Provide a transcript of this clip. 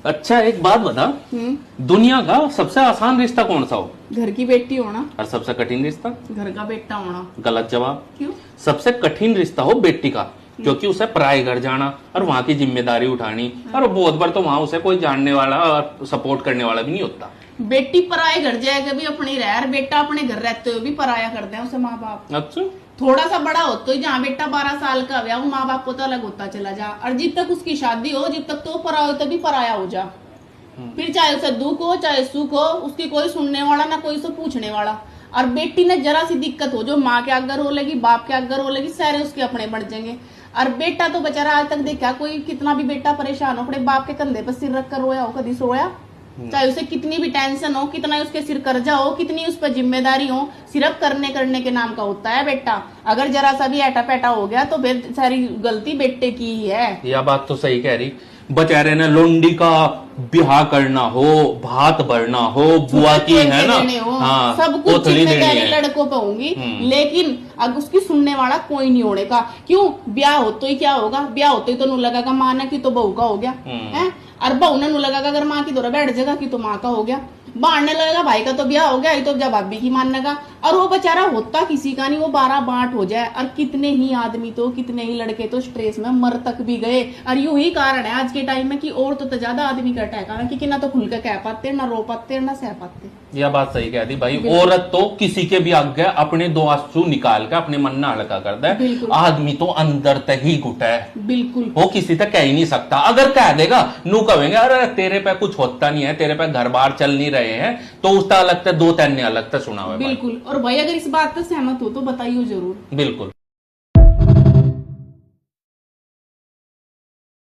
अच्छा एक बात बता, दुनिया का सबसे आसान रिश्ता कौन सा हो? घर की बेटी होना। और सबसे कठिन रिश्ता? घर का बेटा होना। गलत जवाब। क्यों? सबसे कठिन रिश्ता हो बेटी का, क्योंकि उसे पराए घर जाना और वहां की जिम्मेदारी उठानी, और बहुत बार तो वहां उसे कोई जानने वाला और सपोर्ट करने वाला भी नहीं होता। बेटी पराए घर जाएगा भी अपनी रह, और बेटा अपने घर रहते हुए भी पराया करते हैं उसे माँ बाप। अच्छा, थोड़ा सा बड़ा हो तो जहाँ बेटा 12 साल का हो, वो माँ बाप को तो अलग होता चला जा, और जब तक उसकी शादी हो, जब तक तो पराया हो तभी पराया हो जा। फिर चाहे उसे दुख हो चाहे सुख हो, उसकी कोई सुनने वाला ना कोई उसे पूछने वाला। और बेटी ने जरा सी दिक्कत हो जो माँ के अगर हो लगी, बाप के अगर हो लगी, सारे उसके अपने बढ़ जाएंगे। और बेटा तो बेचारा आज तक देखा कोई, कितना भी बेटा परेशान हो अपने बाप के कंधे पर सिर रख कर रोया हो? कभी सोया? चाहे उसे कितनी भी टेंशन हो, कितना उसके सिर कर्जा हो, कितनी उस पर जिम्मेदारी हो, सिर्फ करने के नाम का होता है बेटा। अगर जरा सा भी ऐटा पैटा हो गया तो फिर सारी गलती बेटे की ही है। यह बात तो सही कह रही। बेचारे ने लोंडी का ब्याह करना हो, भात भरना हो, बुआ की है ना, हाँ, सब कुछ जिम्मेदारी लड़कों पे होंगी, लेकिन अब उसकी सुनने वाला कोई नहीं होने का। क्यों? ब्याह हो तो ही क्या होगा? ब्याह होते ही तो नू लगेगा माँ ने कि तो बहू का हो गया है, और बहू ने नू लगेगा अगर माँ की दौरा बैठ जाएगा कि तो माँ का हो गया। बांटने लगेगा भाई का तो ब्याह हो गया, ये तो जब भाभी की मानने का। और वो बेचारा होता किसी का नहीं, वो 12 बांट हो जाए। और कितने ही आदमी तो, कितने ही लड़के तो स्ट्रेस में मर तक भी गए। और यू ही कारण है आज के टाइम में कि और तो ज्यादा आदमी का अटैक आ रहा है, कि ना तो खुल के कह पाते, ना रो पाते, ना सह पाते। यह बात सही कह दी भाई। औरत तो किसी के भी आगे अपने 2 आंसू निकाल के अपने मन ना हल्का करता है, आदमी तो अंदर तक ही घुटा है। बिल्कुल, वो किसी तक कह ही नहीं सकता। अगर कह देगा, नू कहेंगे अरे तेरे पे कुछ होता नहीं है, तेरे पे घर बार चल नहीं रहे हैं, तो उसका अलग तक 2-3 ने अलग तक सुना हुआ है। बिल्कुल। और भाई अगर इस बात से सहमत हो तो बताइए जरूर। बिल्कुल।